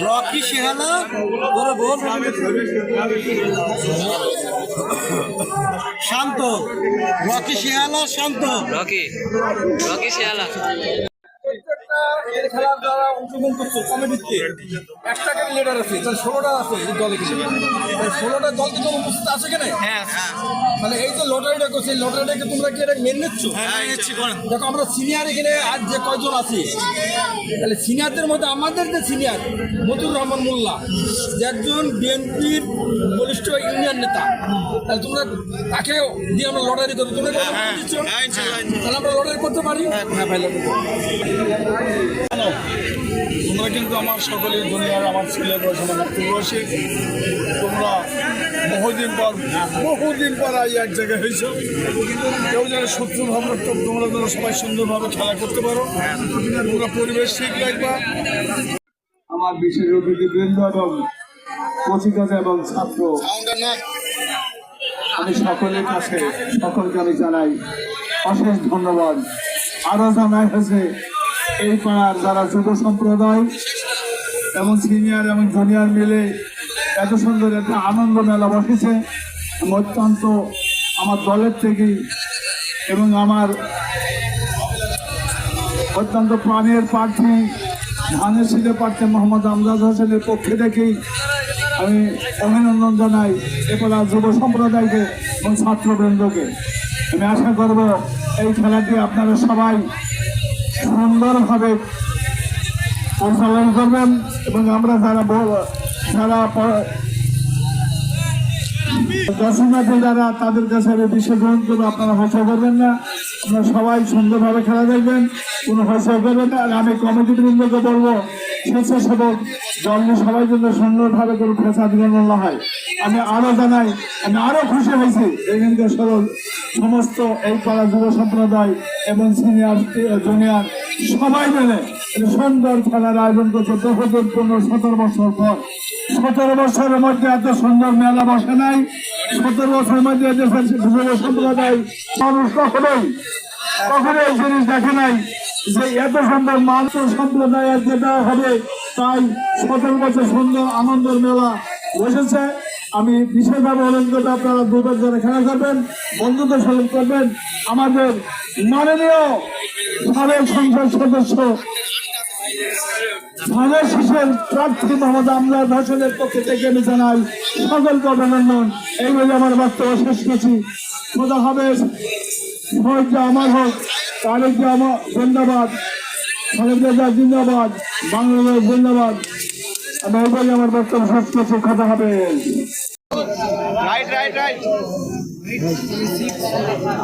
Rocky শেহালা শান্ত, Rocky শেহালা শান্ত, Rocky শেহালা খেলার দ্বারা অংশগ্রহণ করছো কমিটিতে একটা করে লিডার আছে, 16টা আছে এই দলে, 16টা দল কি তোমার উপস্থিত আছে কেন? মানে এই যে লটারিটা করছে, এই লটারিটাকে তোমরা কি এটা মেনে নিচ্ছ? দেখো আমরা সিনিয়র এখানে আজ যে কয়জন আছি, তাহলে সিনিয়রদের মধ্যে আমাদের যে সিনিয়র মতুর রহমান মোল্লা, যে একজন বিএনপির বলিষ্ঠ ইউনিয়ন নেতা, তাহলে তোমরা তাকে দিয়ে আমরা লটারি করবো, তোমরা দিচ্ছ, তাহলে আমরা লটারি করতে পারি। হ্যাঁ ভাই, লটারি তোমরা কিন্তু আমার সকলের দুনিয়ার আমার ছেলে বয়স, আমার মাতৃবয়সী, তোমরা বহুদিন পর এক জায়গায় হয়েছ। কেউ যেন শত্রু ভাবনা, তোমরা যেন সবাই সুন্দরভাবে খেলা করতে পারো, তোমরা পরিবেশ ঠিক রাখবা। আমার বিশেষ অতিথিবৃন্দ এবং কচিকাজা এবং ছাত্র, আমি সকলের কাছে সকলকে আমি জানাই অশেষ ধন্যবাদ। আরো জানাই হয়েছে এই পাড়ার যারা যুব সম্প্রদায় এবং সিনিয়র এবং জুনিয়র মিলে এত সুন্দর একটা আনন্দ মেলা বসেছে। অত্যন্ত আমার দলের থেকে এবং আমার অত্যন্ত প্রাণের প্রার্থী ধানের শীতে প্রার্থী মোহাম্মদ আমজাদ হোসেনের পক্ষে থেকেই আমি অভিনন্দন জানাই এপাড়ার যুব সম্প্রদায়কে এবং ছাত্রবৃন্দকে। আমি আশা করব এই খেলাটি আপনারা সবাই সুন্দরভাবে পরিচালনা করবেন এবং আমরা যারা দর্শনার্থী যারা তাদের কাছে আমি বিশেষ গ্রহণ করবো, আপনারা হসা করবেন না, আপনারা সবাই সুন্দরভাবে খেলা দেখবেন, কোনো হসা করবেন না। আর আমি কমিটির বৃন্দকে বলবো স্বেচ্ছাসেবক দল সবাই জন্য সুন্দরভাবে কোনো ফেসা দিন হয়। আমি আরো জানাই, আমি আরো খুশি হয়েছি এখানকার সমস্ত এই পাড়া যুব সম্প্রদায় এবং সিনিয়র জুনিয়র সবাই মিলে সুন্দর খেলার আয়োজন করছে। 17 বছর পর, 17 বছরের মধ্যে এত সুন্দর মেলা বসে নাই। 17 বছরের মধ্যে যুব সম্প্রদায় মানুষ কখনোই এই জিনিস দেখে নাই যে এত সুন্দর মানুষ সম্প্রদায় আজকে দেওয়া হবে। তাই 17 বছর সুন্দর আনন্দের মেলা বসেছে। আমি বিশেষভাবে অনুরোধ করবো আপনারা দুবার যারা খেলা করবেন বন্ধুত্ব স্মরণ করবেন। আমাদের মাননীয় সাবেক সংসদ সদস্য ধানের শীষের প্রার্থী মোহাম্মদ আমজাদ হোসেনের পক্ষে থেকে আমি জানাই সকলকে অভিনন্দন। এই বলে আমার বক্তব্য শেষ করছি। খোদা হাফেজ। শহীদরা আমার হোক, তারেককে আমার জিন্দাবাদ, খালেদা জিন্দাবাদ, বাংলাদেশ জিন্দাবাদ। আমি এই বলে আমার বক্তব্য শেষ করছি। খোদা হাফেজ। রাইট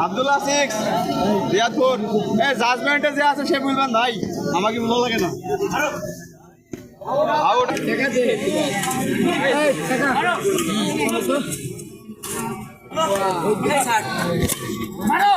আব্দুল্লাহ 6 রিয়াদপুর। জাজমেন্টে যে আছে সে বলবেন ভাই, আমাকে ভালো লাগে না। আউট দেখা দে মারো